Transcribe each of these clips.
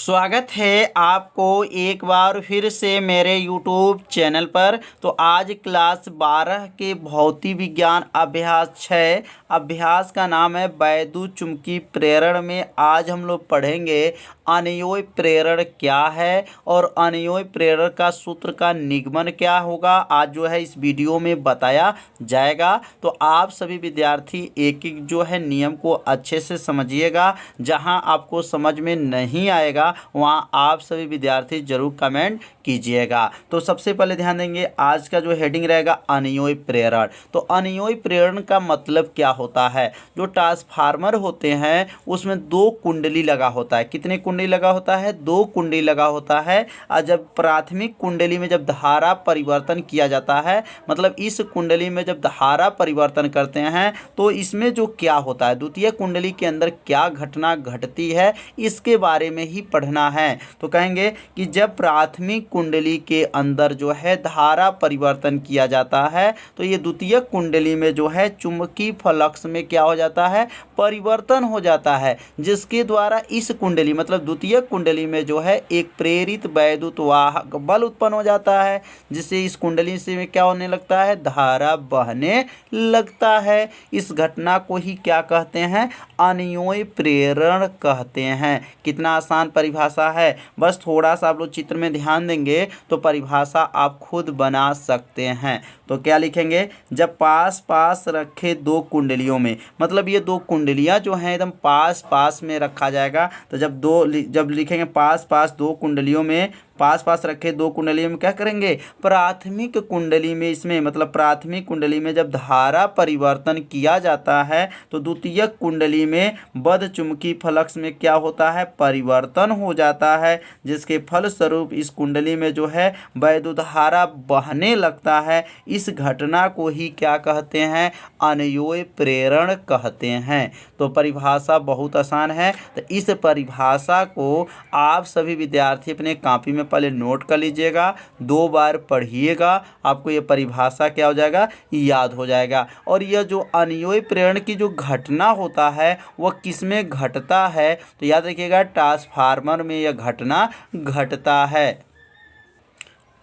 स्वागत है आपको एक बार फिर से मेरे YouTube चैनल पर। तो आज क्लास 12 के भौतिक विज्ञान अभ्यास 6 अभ्यास का नाम है वैद्युत चुंबकीय प्रेरण में आज हम लोग पढ़ेंगे अनयोय प्रेरण क्या है और अनयोय प्रेरण का सूत्र का निगमन क्या होगा। आज जो है इस वीडियो में बताया जाएगा। तो आप सभी विद्यार्थी एक एक जो है नियम को अच्छे से समझिएगा। जहां आपको समझ में नहीं आएगा वहां आप सभी विद्यार्थी जरूर कमेंट कीजिएगा। तो सबसे पहले ध्यान देंगे आज का जो हेडिंग रहेगा अनयोय प्रेरण। तो अनयोय प्रेरण का मतलब क्या होता है। जो ट्रांसफार्मर होते हैं उसमें दो कुंडली लगा होता है। कितने कुंडली लगा होता है? दो कुंडली लगा होता है। और जब प्राथमिक कुंडली में जब धारा परिवर्तन किया जाता है, मतलब इस कुंडली में जब धारा परिवर्तन करते हैं तो इसमें जो क्या होता है, द्वितीय कुंडली के अंदर क्या घटना घटती है, इसके बारे में ही पढ़ना है। तो कहेंगे कि जब प्राथमिक कुंडली के अंदर जो है धारा परिवर्तन किया जाता है तो ये द्वितीय कुंडली में जो है चुंबकीय फ्लक्स में क्या हो जाता है, परिवर्तन हो जाता है, जिसके द्वारा इस कुंडली मतलब द्वितीय कुंडली में जो है एक प्रेरित वैद्युत वाहक बल उत्पन्न हो जाता है, जिससे इस कुंडली से में क्या होने लगता है, धारा बहने लगता है। इस घटना को ही क्या कहते हैं, अनयोय प्रेरण कहते हैं। कितना आसान परिभाषा है, बस थोड़ा सा आप लोग चित्र में ध्यान देंगे तो परिभाषा आप खुद बना सकते हैं। तो क्या लिखेंगे, जब पास पास रखे दो कुंडलियों में, मतलब ये दो कुंडलियां जो हैं एकदम पास पास में रखा जाएगा। तो जब लिखेंगे पास पास दो कुंडलियों में, पास पास रखे दो कुंडलियों में क्या करेंगे, प्राथमिक कुंडली में, इसमें मतलब प्राथमिक कुंडली में जब धारा परिवर्तन किया जाता है तो द्वितीय कुंडली में बद्ध चुंबकीय फ्लक्स में क्या होता है, परिवर्तन हो जाता है, जिसके फलस्वरूप इस कुंडली में जो है वैद्युत धारा बहने लगता है। इस घटना को ही क्या कहते हैं, अनयोय प्रेरण कहते हैं। तो परिभाषा बहुत आसान है। तो इस परिभाषा को आप सभी विद्यार्थी अपने कॉपी में पहले नोट कर लीजिएगा, 2 बार पढ़िएगा, आपको ये परिभाषा क्या हो जाएगा, याद हो जाएगा। और यह जो अनयोय प्रेरण की जो घटना होता है वह किस में घटता है, तो याद रखिएगा ट्रांसफार्मर में यह घटना घटता है।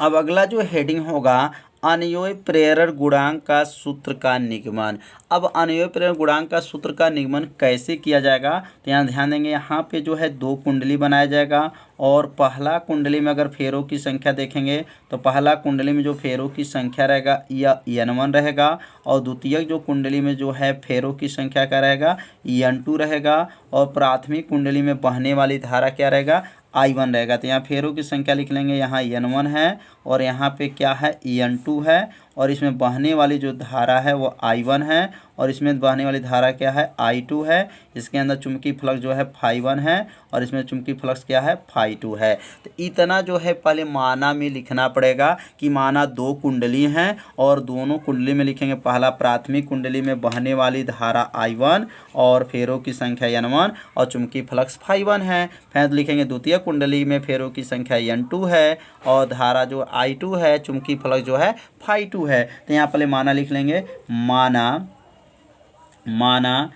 अब अगला जो हेडिंग होगा अनयोय प्रेरण गुणांक का सूत्र का निगमन। अब अनयोय प्रेरण गुणांक का सूत्र का निगमन कैसे किया जाएगा, तो यहाँ ध्यान देंगे, यहाँ पे जो है दो कुंडली बनाया जाएगा और पहला कुंडली में अगर फेरों की संख्या देखेंगे तो पहला कुंडली में जो फेरों की संख्या रहेगा यह N1 रहेगा, और द्वितीय जो कुंडली में जो है फेरों की संख्या क्या रहेगा, N2 रहेगा, और प्राथमिक कुंडली में बहने वाली धारा क्या रहेगा, I1 रहेगा। तो यहाँ फेरों की संख्या लिख लेंगे, यहाँ N1 है और यहाँ पे क्या है, N2 है, और इसमें बहने वाली जो धारा है वो I1 है, और इसमें बहने वाली धारा क्या है, I2 है। इसके अंदर चुंबकीय फ्लक्स जो है φ1 है और इसमें चुंबकीय फ्लक्स क्या है, φ2 है। तो इतना जो है पहले माना में लिखना पड़ेगा कि माना दो कुंडली हैं और दोनों कुंडली में लिखेंगे, पहला प्राथमिक कुंडली में बहने वाली धारा I1 और फेरों की संख्या N1 और चुंबकीय फ्लक्स φ1 है। फिर लिखेंगे द्वितीय कुंडली में फेरों की संख्या N2 है और धारा जो I2 है, चुंबकीय फ्लक्स जो है φ2 है। तो यहाँ पहले माना लिख लेंगे, माना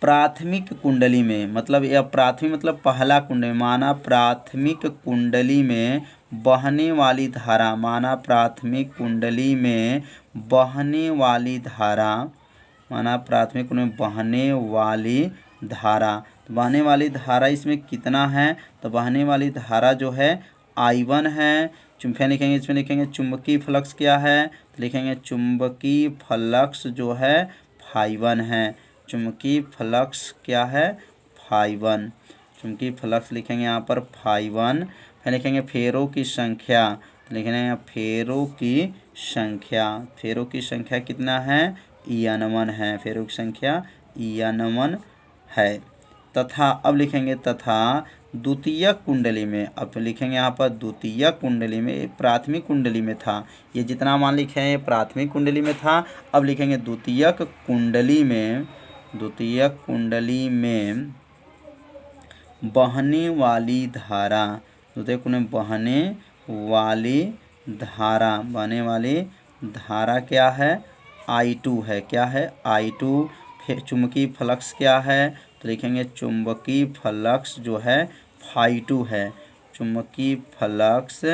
प्राथमिक कुंडली में, मतलब यह प्राथमिक मतलब पहला कुंडली, माना प्राथमिक कुंडली में बहने वाली धारा, माना प्राथमिक कुंडली में बहने वाली धारा, माना प्राथमिक कुंडली में बहने वाली धारा, तो बहने वाली धारा इसमें कितना है, तो बहने वाली धारा जो है I1 है। फिर लिखेंगे, इसमें लिखेंगे चुंबकीय फ्लक्स क्या है, तो लिखेंगे चुंबकीय फ्लक्स जो है φ1 है। चुंबकीय फ्लक्स क्या है, φ1, चुंबकीय फ्लक्स लिखेंगे यहाँ पर φ1। फिर लिखेंगे फेरों की संख्या, तो लिखेंगे यहाँ फेरों की संख्या, फेरों की संख्या कितना है, N1 है, फेरों की संख्या N1 है। तथा अब लिखेंगे तथा द्वितीय कुंडली में, अब लिखेंगे यहाँ पर द्वितीय कुंडली में, प्राथमिक कुंडली में था, ये जितना मान लिखे हैं ये प्राथमिक कुंडली में था। अब लिखेंगे द्वितीय कुंडली में, द्वितीय कुंडली में बहने वाली धारा, द्वितीय कुंडली में बहने वाली धारा, बहने वाली धारा क्या है, I2 है, क्या है, I2। फिर चुंबकीय फ्लक्स क्या है, तो लिखेंगे चुंबकीय फ्लक्स जो है φ2 है, चुंबकीय फ्लक्स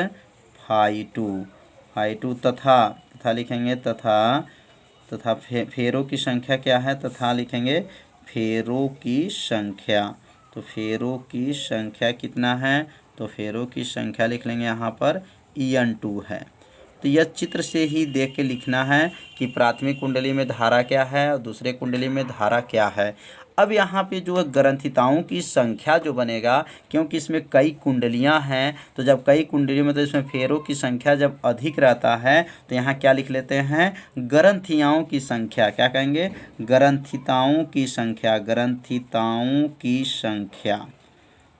फाई 2 तथा लिखेंगे तथा फेरों की संख्या क्या है, तथा लिखेंगे फेरों की संख्या। तो फेरों की संख्या कितना है, तो फेरों की संख्या लिख लेंगे यहाँ पर En2 है। तो यह चित्र से ही देख के लिखना है कि प्राथमिक कुंडली में धारा क्या है और दूसरे कुंडली में धारा क्या है। अब यहाँ पे जो है ग्रंथिताओं की संख्या जो बनेगा, क्योंकि इसमें कई कुंडलियाँ हैं, तो जब कई कुंडलियों में तो इसमें फेरों की संख्या जब अधिक रहता है तो यहाँ क्या लिख लेते हैं, ग्रंथिताओं की संख्या। क्या कहेंगे, ग्रंथिताओं की संख्या, ग्रंथिताओं की संख्या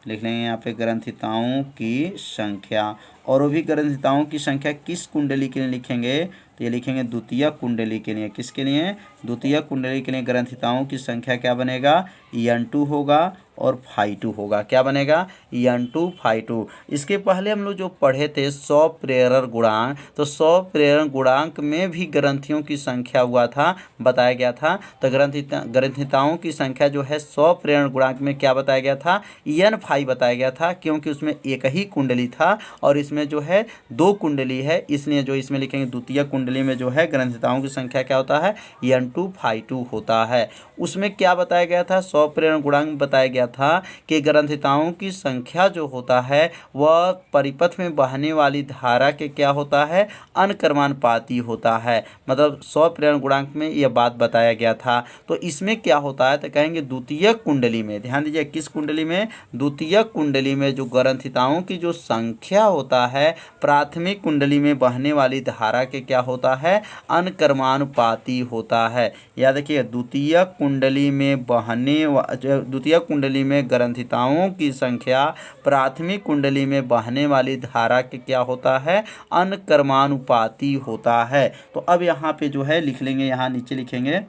लिख लेंगे यहाँ पे, ग्रंथिताओं की संख्या। और वो भी ग्रंथिताओं की संख्या किस कुंडली के लिए लिखेंगे, तो ये लिखेंगे द्वितीयक कुंडली के लिए। किसके लिए, द्वितीयक कुंडली के लिए ग्रंथिताओं की संख्या क्या बनेगा, En2 होगा और फाई 2 होगा। क्या बनेगा, En2 फाई 2। इसके पहले हम लोग जो पढ़े थे 100 प्रेरण गुणांक, तो 100 प्रेरण गुणांक में भी ग्रंथियों की संख्या हुआ था, बताया गया था। तो ग्रंथिताओं की संख्या जो है 100 प्रेरण गुणांक में क्या बताया गया था, En फाई बताया गया था, क्योंकि उसमें एक ही कुंडली था और इसमें जो है 2 कुंडली है, इसलिए जो इसमें लिखेंगे द्वितीय कुंडली में जो है ग्रंथिताओं की संख्या क्या होता है, En2 फाई 2 होता है। उसमें क्या बताया गया था, 100 प्रेरण गुणांक में बताया गया था कि ग्रंथिताओं की संख्या जो होता है वह परिपथ में बहने वाली धारा के क्या होता है, अनुक्रमानुपाती होता है। मतलब 100 प्रेरण गुणांक में यह बात बताया गया था। तो इसमें क्या होता है, तो कहेंगे द्वितीयक कुंडली में, ध्यान दीजिए किस कुंडली में, द्वितीयक कुंडली में जो ग्रंथिताओं की जो संख्या होता है प्राथमिक कुंडली में बहने वाली धारा के क्या होता है, अनुक्रमानुपाती होता है। याद रखिए, द्वितीयक कुंडली में द्वितीयक कुंडली में ग्रंथिताओं की संख्या प्राथमिक कुंडली में बहने वाली धारा के क्या होता है, अनुक्रमानुपाती होता है। तो अब यहाँ पे जो है लिख लेंगे, यहाँ नीचे लिखेंगे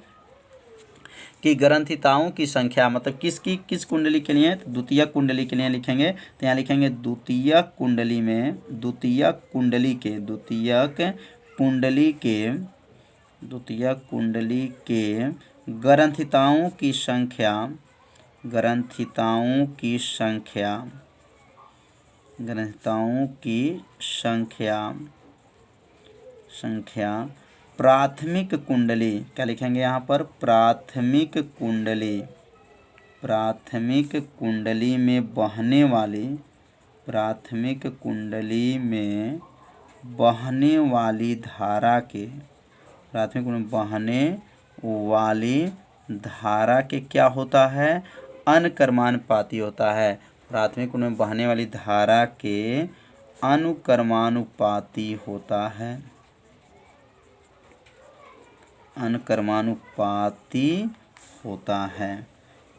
कि ग्रंथिताओं की संख्या मतलब किस कुंडली के लिए, द्वितीयक कुंडली के लिए लिखेंगे। तो यहाँ लिखेंगे द्वितीयक कुंडली में, द्वितीयक कुंडली के ग्रंथिताओं की संख्या प्राथमिक कुंडली, क्या लिखेंगे यहाँ पर, प्राथमिक कुंडली में बहने वाली धारा के, प्राथमिक में बहने वाली धारा के क्या होता है, अनुक्रमानुपाती होता है। प्राथमिक में बहने वाली धारा के अनुक्रमानुपाती होता है, अनुक्रमानुपाती होता है।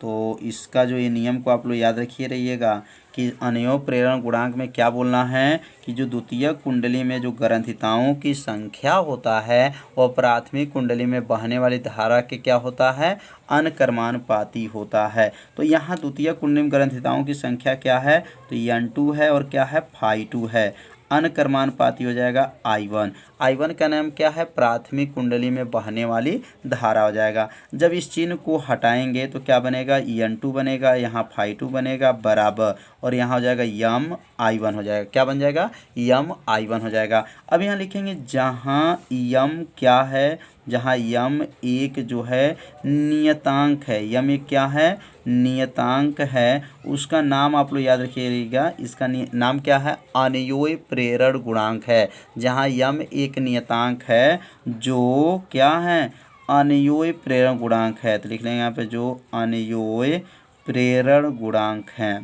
तो इसका जो ये नियम को आप लोग याद रहिएगा कि अनयोः प्रेरण गुणांक में क्या बोलना है कि जो द्वितीयक कुंडली में जो ग्रंथिताओं की संख्या होता है वह प्राथमिक कुंडली में बहने वाली धारा के क्या होता है, अनुक्रमानुपाती होता है। तो यहाँ द्वितीयक कुंडली में ग्रंथिताओं की संख्या क्या है, तो En2 है और क्या है, फाई 2 है। अनुक्रमानुपाती हो जाएगा I1 का नाम क्या है, प्राथमिक कुंडली में बहने वाली धारा हो जाएगा। जब इस चिन्ह को हटाएंगे तो क्या बनेगा, En2 बनेगा, यहाँ फाई 2 बनेगा बराबर, और यहाँ हो जाएगा यम I1 हो जाएगा। क्या बन जाएगा, यम I1 हो जाएगा। अब यहाँ लिखेंगे जहाँ यम क्या है, जहाँ यम एक जो है नियतांक है, यम एक क्या है, नियतांक है, उसका नाम आप लोग याद रखिएगा, इसका नाम क्या है, अनयोः प्रेरण गुणांक है। जहाँ यम एक नियतांक है जो क्या है, अनयोः प्रेरण गुणांक है, तो लिख लेंगे यहाँ पे जो अनयोः प्रेरण गुणांक है,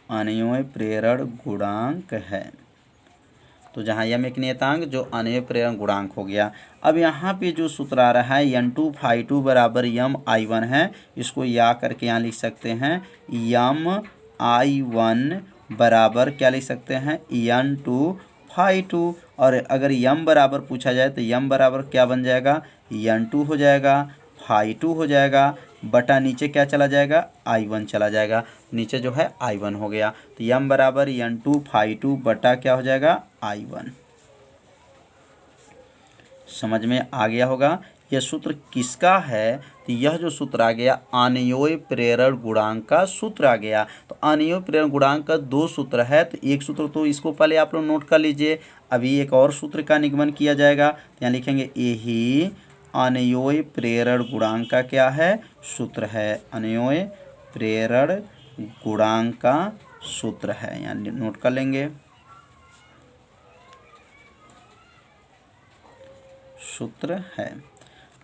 अनयोः प्रेरण गुणांक है। तो जहाँ यम एक नियतांक जो अनयोः प्रेरण गुणांक हो गया। अब यहाँ पे जो सूत्र आ रहा है En2 फाई 2 बराबर यम I1 है, इसको या करके यहाँ लिख सकते हैं यम I1 बराबर क्या लिख सकते हैं, En2 फाई 2। और अगर यम बराबर पूछा जाए तो यम बराबर क्या बन जाएगा, En2 हो जाएगा, फाई 2 हो जाएगा, बटा नीचे क्या चला जाएगा, I1 चला जाएगा, नीचे जो है I1 हो गया। तो यम बराबर En2 फाई 2 बटा क्या हो जाएगा, I1। समझ में आ गया होगा। यह सूत्र किसका है? तो यह जो सूत्र आ गया अनियोय प्रेरण गुणांक का सूत्र आ गया। तो अनियोय प्रेरण गुणांक का दो सूत्र है, तो एक सूत्र तो इसको पहले आप लोग नोट कर लीजिए। अभी एक और सूत्र का निगमन किया जाएगा, तो यहाँ लिखेंगे यही अनियोय प्रेरण गुणांक का क्या है? सूत्र है। अनियोय प्रेरण गुणांक का सूत्र है, यहाँ नोट कर लेंगे। सूत्र है।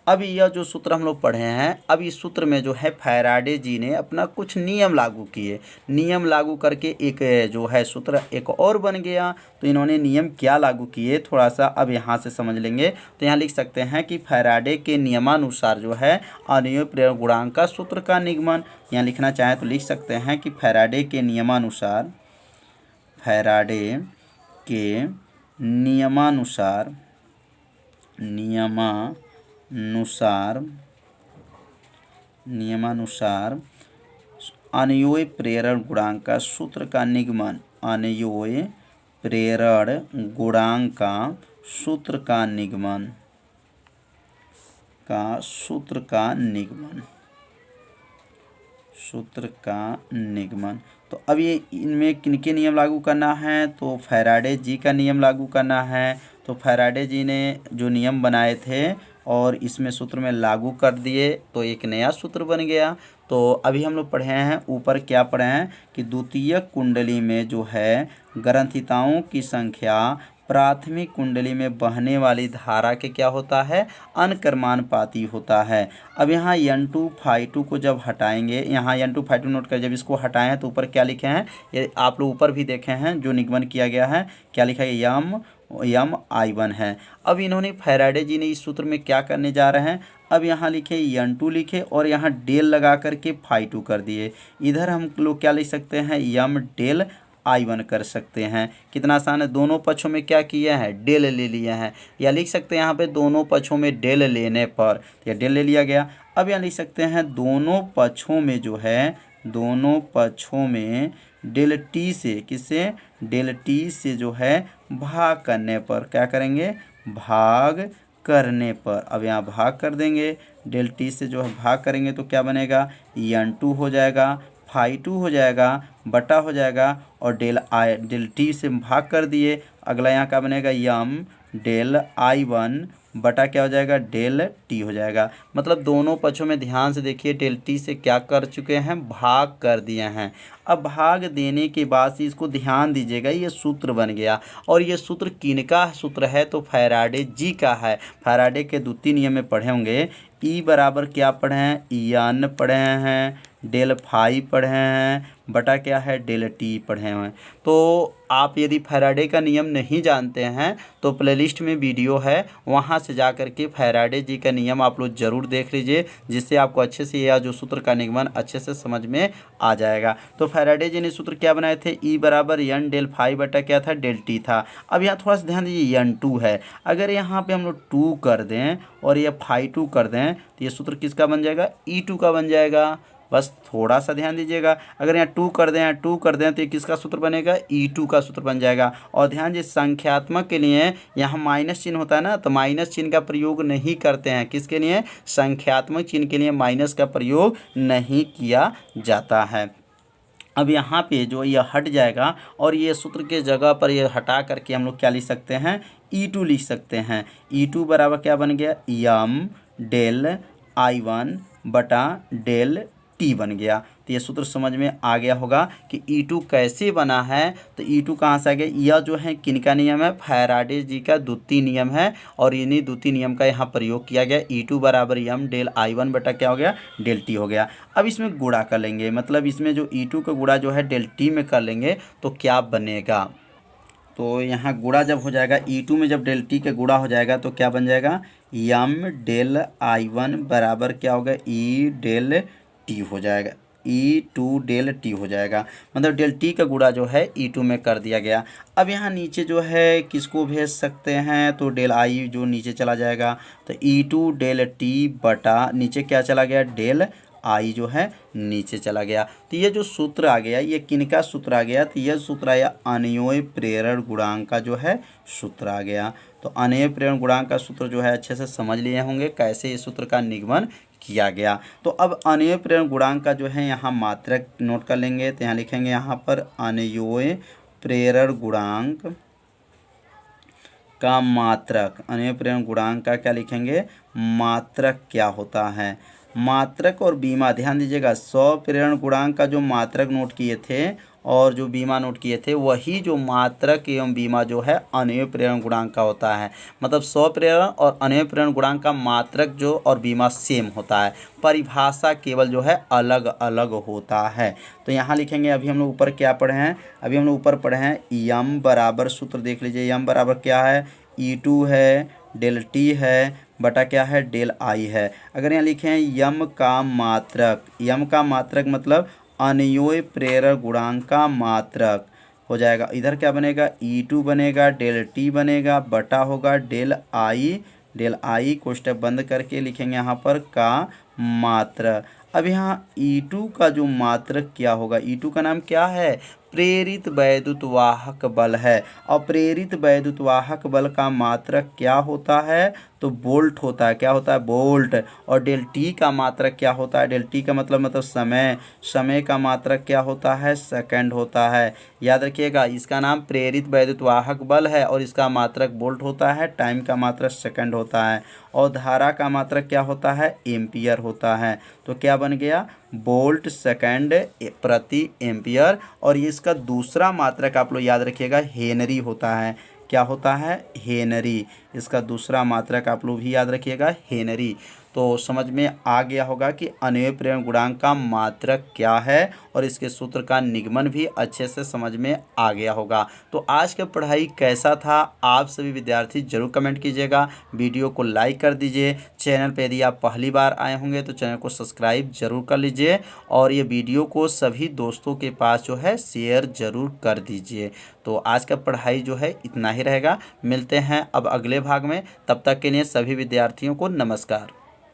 अब यह जो सूत्र हम लोग पढ़े हैं, अब इस सूत्र में जो है फैराडे जी ने अपना कुछ नियम लागू किए। नियम लागू करके एक जो है सूत्र एक और बन गया। तो इन्होंने नियम क्या लागू किए, थोड़ा सा अब यहाँ से समझ लेंगे। तो यहाँ लिख सकते हैं कि फैराडे के नियमानुसार जो है अनियोय प्रेरण गुणांक का सूत्र का निगमन, यहाँ लिखना चाहें तो लिख सकते हैं कि फैराडे के नियमानुसार, फैराडे के नियमानुसार अनियोय प्रेरण गुणांक का सूत्र का निगमन, अनियोय प्रेरण गुणांक का सूत्र का निगमन, सूत्र का निगमन। तो अब ये इनमें किनके नियम लागू करना है? तो फैराडे जी का नियम लागू करना है। तो फैराडे जी ने जो नियम बनाए थे और इसमें सूत्र में लागू कर दिए, तो एक नया सूत्र बन गया। तो अभी हम लोग पढ़े हैं, ऊपर क्या पढ़े हैं कि द्वितीयक कुंडली में जो है ग्रंथिताओं की संख्या प्राथमिक कुंडली में बहने वाली धारा के क्या होता है? अनकर्मानुपाती होता है। अब यहाँ N2 Phi2 को जब हटाएंगे, यहाँ N2 Phi2 नोट कर, जब इसको हटाएं तो ऊपर क्या लिखे हैं, ये आप लोग ऊपर भी देखे हैं जो निगमन किया गया है, क्या लिखा है? यम I1 है। अब इन्होंने फैराडे जी ने इस सूत्र में क्या करने जा रहे हैं, अब यहाँ लिखे N2 लिखे और यहाँ डेल लगा करके Phi2 कर दिए। इधर हम लोग क्या लिख सकते हैं? यम डेल I1 कर सकते हैं। कितना आसान है, दोनों पक्षों में क्या किए हैं? डेल ले लिए हैं। या लिख सकते हैं यहाँ पे दोनों पक्षों में डेल लेने पर, या डेल ले लिया गया। अब यहाँ लिख सकते हैं दोनों पक्षों में जो है, दोनों पक्षों में डेल टी से, किससे? डेल टी से जो है भाग करने पर, क्या करेंगे? भाग करने पर। अब यहाँ भाग कर देंगे, डेल टी से जो है भाग करेंगे तो क्या बनेगा? N2 हो जाएगा, Phi2 हो जाएगा, बटा हो जाएगा, और डेल टी से भाग कर दिए। अगला यहाँ क्या बनेगा? यम डेल I1 बटा क्या हो जाएगा? डेल टी हो जाएगा। मतलब दोनों पक्षों में ध्यान से देखिए, डेल टी से क्या कर चुके हैं? भाग कर दिए हैं। अब भाग देने के बाद से इसको ध्यान दीजिएगा, ये सूत्र बन गया। और ये सूत्र किनका सूत्र है? तो फैराडे जी का है। फैराडे के द्वितीय नियम में पढ़े होंगे, ई बराबर क्या पढ़े हैं? N पढ़े हैं, डेल फाई पढ़े हैं, बटा क्या है? डेल टी पढ़े हैं। तो आप यदि फैराडे का नियम नहीं जानते हैं तो प्लेलिस्ट में वीडियो है, वहां से जा कर के फैराडे जी का नियम आप लोग ज़रूर देख लीजिए, जिससे आपको अच्छे से यह जो सूत्र का निगमन अच्छे से समझ में आ जाएगा। तो फैराडे जी ने सूत्र क्या बनाए थे? ई बराबर N डेल फाई बटा क्या था? डेल टी था। अब यहाँ थोड़ा सा ध्यान दीजिए, N2 है, अगर यहाँ पे हम लोग 2 कर दें और ये Phi2 कर दें तो ये सूत्र किसका बन जाएगा? E2 का बन जाएगा। बस थोड़ा सा ध्यान दीजिएगा, अगर यहाँ 2 कर दें, 2 कर दें तो ये किसका सूत्र बनेगा? E2 का सूत्र बन जाएगा। और ध्यान दीजिए, संख्यात्मक के लिए यहाँ माइनस चिन्ह होता है ना, तो माइनस चिन्ह का प्रयोग नहीं करते हैं। किसके लिए? संख्यात्मक चिन्ह के लिए माइनस का प्रयोग नहीं किया जाता है। अब यहाँ पे जो यह हट जाएगा और ये सूत्र के जगह पर ये हटा करके हम लोग क्या लिख सकते हैं? E2 लिख सकते हैं। E2 बराबर क्या बन गया? यम डेल I1 बटा डेल टी बन गया। तो ये सूत्र समझ में आ गया होगा कि E2 कैसे बना है। तो E2 कहाँ से आ गया? यह जो है किनका नियम है? फैराडे जी का द्वितीय नियम है, और इन्हीं द्वितीय नियम का यहाँ प्रयोग किया गया। E2 बराबर यम डेल I1 बटा क्या हो गया? डेल टी हो गया। अब इसमें गुणा कर लेंगे, मतलब इसमें जो E2 का गुणा जो है डेल टी में कर लेंगे तो क्या बनेगा? तो यहाँ गुणा जब हो जाएगा, E2 में जब डेल टी का गुणा हो जाएगा तो क्या बन जाएगा? यम डेल I1 बराबर क्या होगा? ई डेल टी हो जाएगा, E2 डेल टी हो जाएगा। मतलब डेल टी का गुणा जो है E2 में कर दिया गया। अब यहाँ नीचे जो है किसको भेज सकते हैं? तो डेल आई जो नीचे चला जाएगा, तो E2 डेल टी बटा नीचे क्या चला गया? डेल आई जो है नीचे चला गया। तो ये जो सूत्र आ गया ये किनका सूत्र आ गया, तो यह सूत्र आया अनयोय प्रेरण गुणांक का जो है सूत्र आ गया। तो अनयोय प्रेरण गुणांक का सूत्र जो है अच्छे से समझ लिए होंगे कैसे इस सूत्र का निगमन किया गया। तो अब अनयोय प्रेरण गुणांक का जो है यहाँ मात्रक नोट कर लेंगे। तो यहाँ लिखेंगे यहाँ पर अनयोय प्रेरण गुणांक का मात्रक, अनयोय प्रेरण गुणांक का क्या लिखेंगे, मात्रक क्या होता है। मात्रक और बीमा ध्यान दीजिएगा, 100 प्रेरण गुणांक का जो मात्रक नोट किए थे और जो बीमा नोट किए थे वही जो मात्रक एवं बीमा जो है अनयोय प्रेरण गुणांक का होता है। मतलब 100 प्रेरण और अनयोय प्रेरण गुणांक का मात्रक जो और बीमा सेम होता है, परिभाषा केवल जो है अलग अलग होता है। तो यहाँ लिखेंगे, अभी हम लोग ऊपर क्या पढ़े हैं, अभी हम लोग ऊपर पढ़े हैं यम बराबर सूत्र देख लीजिए, यम बराबर क्या है, E2 है डेल टी है बटा क्या है डेल आई है। अगर यहाँ लिखें यम का मात्रक, यम का मात्रक मतलब अनयोय प्रेरण गुणांक का मात्रक हो जाएगा, इधर क्या बनेगा E2 बनेगा डेल टी बनेगा बटा होगा डेल आई कोष्टक बंद करके लिखेंगे यहाँ पर का मात्रक। अब यहाँ E2 का जो मात्रक क्या होगा, E2 का नाम क्या है, प्रेरित वैद्युत वाहक बल है। और प्रेरित वैद्युत वाहक बल का मात्रक क्या होता है, तो वोल्ट होता है। क्या होता है, वोल्ट। और डेल टी का मात्रक क्या होता है, डेल टी का मतलब समय, समय का मात्रक क्या होता है, सेकंड होता है। याद रखिएगा, इसका नाम प्रेरित वैद्युत वाहक बल है और इसका मात्रक वोल्ट होता है, टाइम का मात्रक सेकंड होता है और धारा का मात्रक क्या होता है, एम्पियर होता है। तो क्या बन गया, वोल्ट सेकंड प्रति एम्पियर। और ये इसका दूसरा मात्रक आप लोग याद रखिएगा हेनरी होता है। क्या होता है, हेनरी। इसका दूसरा मात्रक आप लोग भी याद रखिएगा हेनरी। तो समझ में आ गया होगा कि अनयोय प्रेरण गुणांक का मात्रक क्या है और इसके सूत्र का निगमन भी अच्छे से समझ में आ गया होगा। तो आज का पढ़ाई कैसा था, आप सभी विद्यार्थी जरूर कमेंट कीजिएगा, वीडियो को लाइक कर दीजिए। चैनल पर यदि आप पहली बार आए होंगे तो चैनल को सब्सक्राइब जरूर कर लीजिए और ये वीडियो को सभी दोस्तों के पास जो है शेयर जरूर कर दीजिए। तो आज का पढ़ाई जो है इतना ही रहेगा, मिलते हैं अब अगले भाग में, तब तक के लिए सभी विद्यार्थियों को नमस्कार।